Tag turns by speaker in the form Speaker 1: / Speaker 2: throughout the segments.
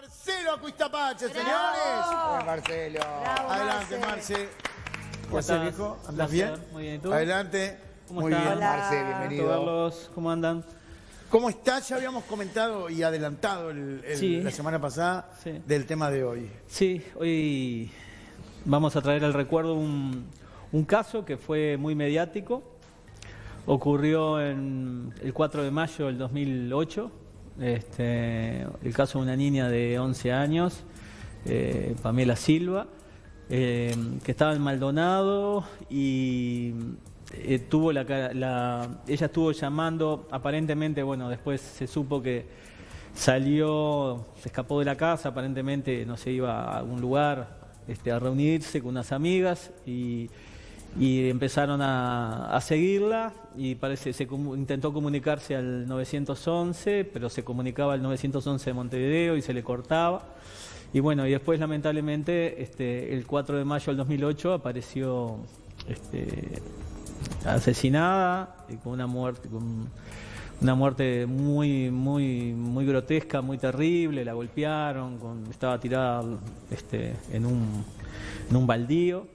Speaker 1: Marcelo Acuistapache, señores.
Speaker 2: Marcelo.
Speaker 3: Bravo,
Speaker 1: Adelante, Marce. ¿Cómo estás, viejo? ¿Andas bien?
Speaker 4: Muy bien, ¿y tú?
Speaker 1: Adelante.
Speaker 4: ¿Cómo
Speaker 1: Muy
Speaker 4: estás?
Speaker 1: bien.
Speaker 3: Hola.
Speaker 2: Marce, bienvenido.
Speaker 4: Verlos, ¿cómo andan?
Speaker 1: ¿Cómo estás? Ya habíamos comentado y adelantado
Speaker 4: Sí.
Speaker 1: la semana pasada
Speaker 4: Sí.
Speaker 1: del tema de hoy.
Speaker 4: Sí, hoy vamos a traer al recuerdo un caso que fue muy mediático. Ocurrió en el 4 de mayo del 2008. El caso de una niña de 11 años, Pamela Silva, que estaba en Maldonado y ella estuvo llamando, aparentemente, bueno, después se supo que salió, se escapó de la casa, aparentemente no se iba a algún lugar a reunirse con unas amigas y empezaron a seguirla y parece intentó comunicarse al 911, pero se comunicaba al 911 de Montevideo y se le cortaba. Y bueno, y después lamentablemente el 4 de mayo del 2008 apareció asesinada y con una muerte muy grotesca, muy terrible. La golpearon, estaba tirada en un baldío.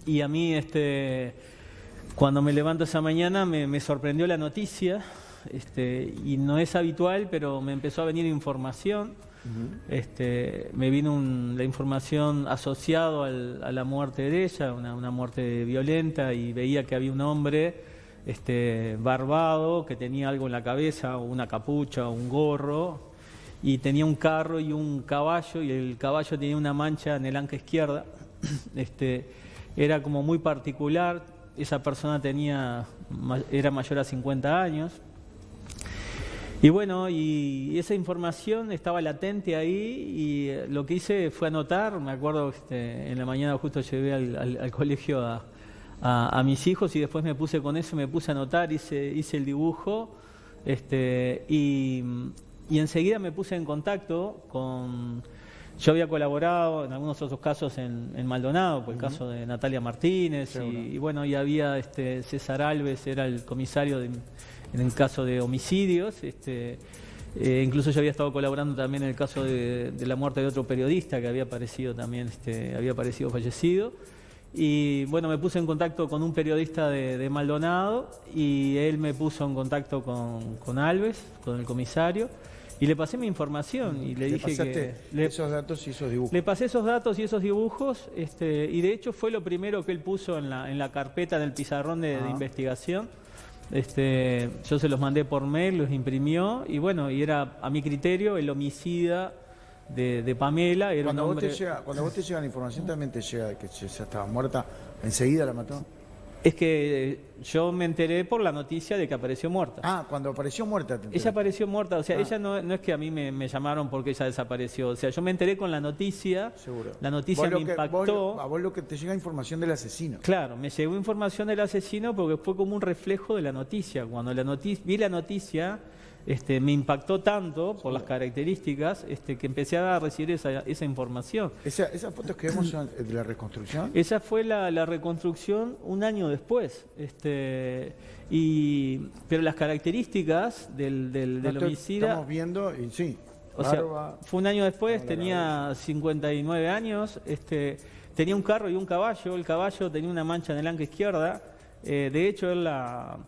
Speaker 4: Y a mí, cuando me levanto esa mañana, me sorprendió la noticia, y no es habitual, pero me empezó a venir información. Me vino la información asociado a la muerte de ella, una muerte violenta, y veía que había un hombre barbado que tenía algo en la cabeza, o una capucha, o un gorro, y tenía un carro y un caballo, y el caballo tenía una mancha en el anca izquierda. Era como muy particular. Esa persona era mayor a 50 años. Y bueno, y esa información estaba latente ahí, y lo que hice fue anotar. Me acuerdo en la mañana justo llevé al colegio a mis hijos, y después me puse con eso, me puse a anotar, hice el dibujo, y enseguida me puse en contacto con... Yo había colaborado en algunos otros casos en Maldonado, por el caso de Natalia Martínez, y bueno, y había César Alves, era el comisario en el caso de homicidios. Incluso yo había estado colaborando también en el caso de la muerte de otro periodista que había aparecido también, había aparecido fallecido. Y bueno, me puse en contacto con un periodista de Maldonado, y él me puso en contacto con Alves, con el comisario. Y le pasé mi información y le dije que...
Speaker 1: esos datos y esos dibujos.
Speaker 4: Le pasé esos datos y esos dibujos, y de hecho fue lo primero que él puso en la carpeta del pizarrón de investigación. Yo se los mandé por mail, los imprimió, y bueno, y era a mi criterio el homicida de Pamela. Era
Speaker 1: Cuando
Speaker 4: un
Speaker 1: vos
Speaker 4: hombre...
Speaker 1: cuando vos te llega la información, también te llega de que ya estaba muerta, ¿enseguida la mató?
Speaker 4: Es que yo me enteré por la noticia de que apareció muerta.
Speaker 1: Ah, cuando apareció muerta.
Speaker 4: Ella apareció muerta, o sea, ella no es que a mí me llamaron porque ella desapareció. O sea, yo me enteré con la noticia.
Speaker 1: Seguro.
Speaker 4: La noticia me impactó.
Speaker 1: A vos lo que te llega información del asesino.
Speaker 4: Claro, me llegó información del asesino porque fue como un reflejo de la noticia. Cuando vi la noticia, me impactó tanto por las características, que empecé a recibir esa información.
Speaker 1: ¿Esas fotos que vemos son de la reconstrucción?
Speaker 4: Esa fue la reconstrucción un año después. Pero las características del homicida...
Speaker 1: Estamos viendo, y sí.
Speaker 4: O sea, fue un año después, tenía 59 años, tenía un carro y un caballo. El caballo tenía una mancha en el anca izquierda. De hecho, él la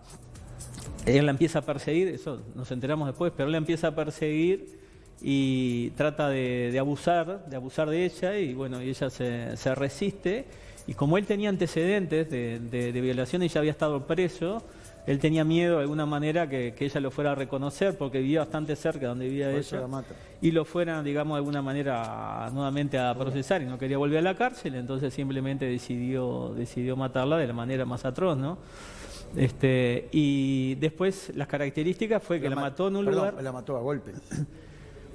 Speaker 4: empieza a perseguir, eso nos enteramos después, pero él la empieza a perseguir y trata de abusar de ella, y bueno, y ella se resiste. Y como él tenía antecedentes de violación y ya había estado preso, él tenía miedo de alguna manera que ella lo fuera a reconocer, porque vivía bastante cerca de donde vivía ella, y lo fuera, digamos, de alguna manera nuevamente a procesar, y no quería volver a la cárcel. Entonces simplemente decidió matarla de la manera más atroz, ¿no? Y después las características fue que la mató en un lugar...
Speaker 1: La mató a golpes.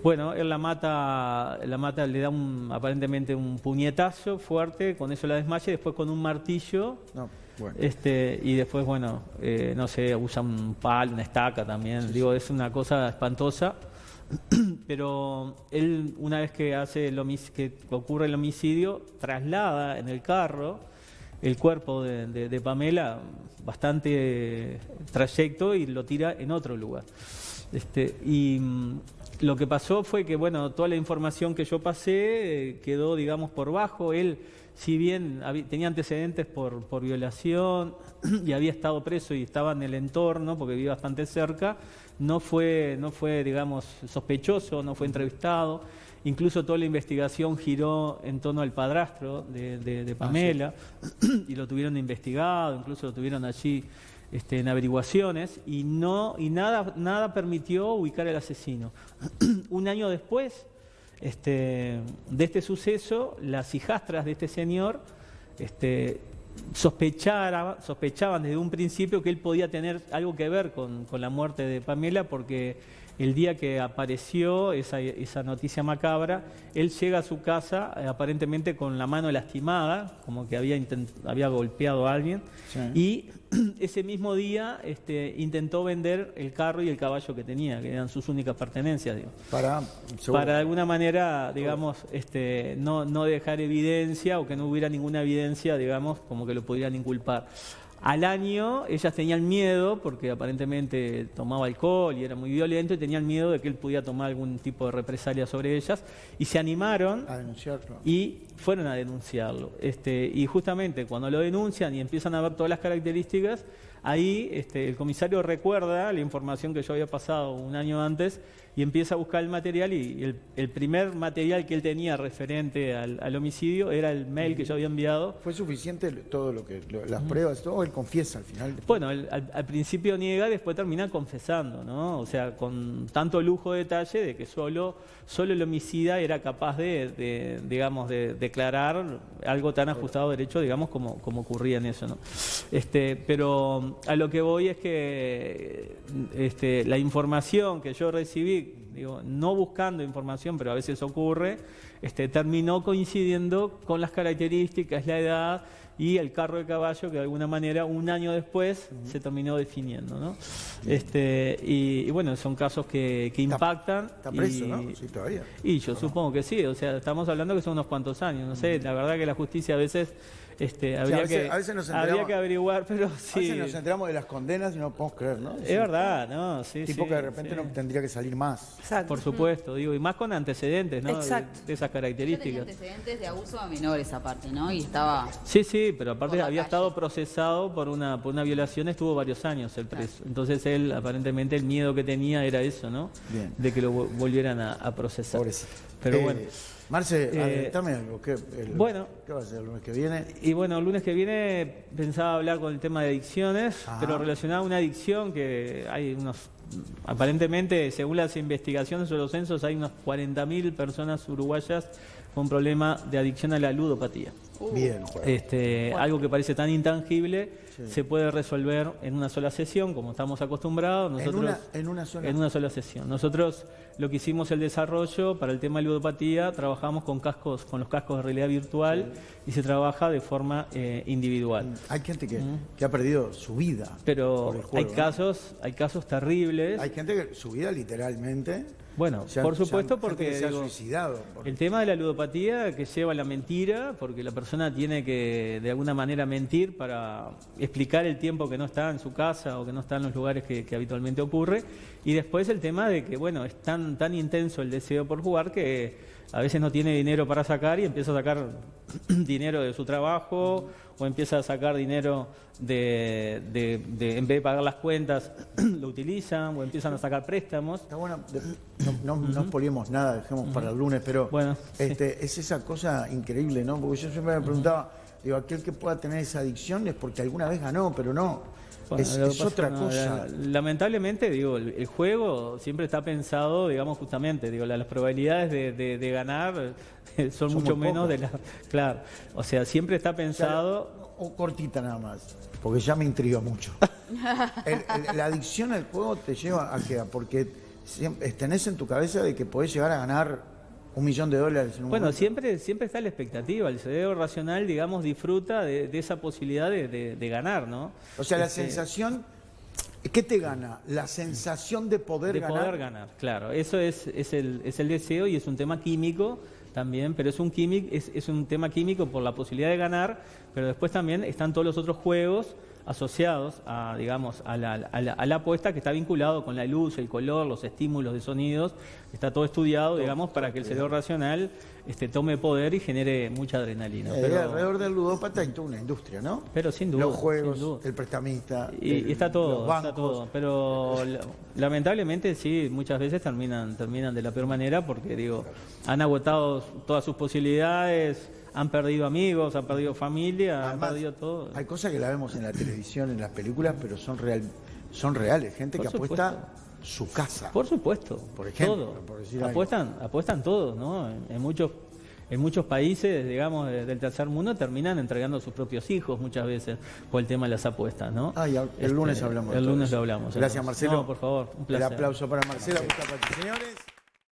Speaker 4: Bueno, él la mata, le da aparentemente un puñetazo fuerte, con eso la desmaya, y después con un martillo. No, bueno. Y después, bueno, no sé, usa un palo, una estaca también. Sí, digo, sí. Es una cosa espantosa. Pero él, una vez que ocurre el homicidio, traslada en el carro el cuerpo de Pamela bastante trayecto, y lo tira en otro lugar. Lo que pasó fue que, bueno, toda la información que yo pasé quedó, digamos, por bajo. Él, si bien tenía antecedentes por violación y había estado preso y estaba en el entorno, porque vivía bastante cerca, no fue, digamos, sospechoso, no fue entrevistado. Incluso toda la investigación giró en torno al padrastro de Pamela, y lo tuvieron investigado, incluso lo tuvieron allí en averiguaciones, y nada permitió ubicar al asesino. Un año después de este suceso, las hijastras de este señor sospechaban desde un principio que él podía tener algo que ver con la muerte de Pamela, porque el día que apareció esa noticia macabra, él llega a su casa aparentemente con la mano lastimada, como que había golpeado a alguien,
Speaker 1: Sí.
Speaker 4: y ese mismo día intentó vender el carro y el caballo que tenía, que eran sus únicas pertenencias, digo.
Speaker 1: Para
Speaker 4: Para de alguna manera, digamos, no dejar evidencia, o que no hubiera ninguna evidencia, digamos, como que lo pudieran inculpar. Al año ellas tenían miedo, porque aparentemente tomaba alcohol y era muy violento, y tenían miedo de que él pudiera tomar algún tipo de represalia sobre ellas, y se animaron
Speaker 1: a denunciarlo.
Speaker 4: y fueron a denunciarlo. Y justamente cuando lo denuncian y empiezan a ver todas las características, ahí el comisario recuerda la información que yo había pasado un año antes y empieza a buscar el material, y el primer material que él tenía referente al homicidio era el mail que yo había enviado.
Speaker 1: ¿Fue suficiente todo las pruebas, todo? Él confiesa al final.
Speaker 4: Bueno, al principio niega, después termina confesando, ¿no? O sea, con tanto lujo de detalle de que solo el homicida era capaz digamos, de declarar algo tan ajustado a derecho, digamos, como ocurría en eso, ¿no? Pero a lo que voy es que la información que yo recibí, digo, no buscando información, pero a veces ocurre, terminó coincidiendo con las características, la edad y el carro de caballo, que de alguna manera un año después se terminó definiendo, ¿no? Y bueno, son casos que impactan.
Speaker 1: Está preso, ¿no? Sí, todavía.
Speaker 4: Y yo supongo que sí, o sea, estamos hablando que son unos cuantos años, no sé, la verdad que la justicia a veces habría que averiguar, pero sí.
Speaker 1: A veces nos enteramos de las condenas y no podemos creer, ¿no?
Speaker 4: Es verdad, ¿no? Sí,
Speaker 1: tipo
Speaker 4: sí,
Speaker 1: que de repente
Speaker 4: sí.
Speaker 1: no tendría que salir más.
Speaker 2: Exacto.
Speaker 4: Por supuesto, digo, y más con antecedentes, ¿no?
Speaker 2: Exacto.
Speaker 4: De esas
Speaker 3: Yo tenía
Speaker 4: características.
Speaker 3: antecedentes de abuso a menores aparte, ¿no? Y estaba...
Speaker 4: Sí, pero aparte
Speaker 3: Por la
Speaker 4: había
Speaker 3: calle.
Speaker 4: estado procesado por una violación, estuvo varios años el preso. Entonces él, aparentemente, el miedo que tenía era eso, ¿no?
Speaker 1: Bien.
Speaker 4: De que lo volvieran a procesar.
Speaker 1: Pobrecito.
Speaker 4: Pero bueno.
Speaker 1: Marce, adelantame algo.
Speaker 4: bueno.
Speaker 1: ¿Qué va a ser el lunes que viene?
Speaker 4: Y bueno, el lunes que viene pensaba hablar con el tema de adicciones,
Speaker 1: Ajá.
Speaker 4: pero relacionado a una adicción que hay aparentemente, según las investigaciones o los censos, hay unas 40.000 personas uruguayas con problema de adicción a la ludopatía.
Speaker 1: Bien.
Speaker 4: Algo que parece tan intangible, se puede resolver en una sola sesión, como estamos acostumbrados. Nosotros,
Speaker 1: en una sola.
Speaker 4: en una sola sesión. Nosotros lo que hicimos el desarrollo para el tema de ludopatía, trabajamos con los cascos de realidad virtual, y se trabaja de forma individual.
Speaker 1: Hay gente que ha perdido su vida.
Speaker 4: Pero
Speaker 1: por el juego,
Speaker 4: hay casos terribles.
Speaker 1: Hay gente que su vida literalmente.
Speaker 4: Bueno, por supuesto,
Speaker 1: gente
Speaker 4: porque
Speaker 1: que se ha
Speaker 4: digo,
Speaker 1: suicidado.
Speaker 4: el tema de la ludopatía que lleva a la mentira, porque la persona tiene que de alguna manera mentir para explicar el tiempo que no está en su casa o que no está en los lugares que habitualmente ocurre. Y después el tema de que, bueno, es tan intenso el deseo por jugar que a veces no tiene dinero para sacar y empieza a sacar dinero de su trabajo, o empieza a sacar dinero en vez de pagar las cuentas, lo utilizan, o empiezan a sacar préstamos.
Speaker 1: Está bueno, no poliemos nada, dejemos para el lunes, pero
Speaker 4: Bueno,
Speaker 1: es esa cosa increíble, ¿no? Porque yo siempre me preguntaba, digo, aquel que pueda tener esa adicción es porque alguna vez ganó, pero no.
Speaker 4: Bueno, lo que
Speaker 1: es
Speaker 4: pasa,
Speaker 1: otra
Speaker 4: no,
Speaker 1: cosa.
Speaker 4: lamentablemente, digo, el juego siempre está pensado, digamos, justamente, digo, las probabilidades de ganar son mucho
Speaker 1: muy
Speaker 4: menos
Speaker 1: pocas.
Speaker 4: Claro, o sea, siempre está pensado.
Speaker 1: O cortita nada más, porque ya me intriga mucho. La adicción al juego te lleva a que, porque tenés en tu cabeza de que podés llegar a ganar $1 millón en un
Speaker 4: Bueno,
Speaker 1: momento.
Speaker 4: siempre está la expectativa, el cerebro racional, digamos, disfruta de esa posibilidad de ganar, ¿no?
Speaker 1: O sea, la sensación, ¿qué te gana? La sensación de poder ganar.
Speaker 4: De poder ganar, claro. Eso es el deseo, y es un tema químico también, pero es un tema químico por la posibilidad de ganar, pero después también están todos los otros juegos asociados a, digamos, a la apuesta, que está vinculado con la luz, el color, los estímulos de sonidos. Está todo estudiado, digamos, para que el cerebro racional tome poder y genere mucha adrenalina.
Speaker 1: Alrededor del ludópata hay toda una industria, ¿no?
Speaker 4: Pero sin duda.
Speaker 1: Los juegos,
Speaker 4: sin duda.
Speaker 1: el prestamista,
Speaker 4: y está todo,
Speaker 1: los bancos.
Speaker 4: está todo. Pero lamentablemente sí, muchas veces terminan de la peor manera, porque digo, han agotado todas sus posibilidades, han perdido amigos, han perdido familia,
Speaker 1: Además,
Speaker 4: han perdido todo.
Speaker 1: Hay cosas que la vemos en la televisión, en las películas, pero son reales. Gente
Speaker 4: Por
Speaker 1: que
Speaker 4: supuesto.
Speaker 1: apuesta su casa.
Speaker 4: Por supuesto,
Speaker 1: Por ejemplo,
Speaker 4: todo.
Speaker 1: por decir algo.
Speaker 4: Apuestan todos, ¿no? En muchos países, digamos, del tercer mundo, terminan entregando a sus propios hijos muchas veces por el tema de las apuestas, ¿no?
Speaker 1: Y el lunes hablamos.
Speaker 4: El lunes lo hablamos.
Speaker 1: Gracias, Marcelo.
Speaker 4: No, por favor, un placer.
Speaker 1: El aplauso para Marcelo. Señores.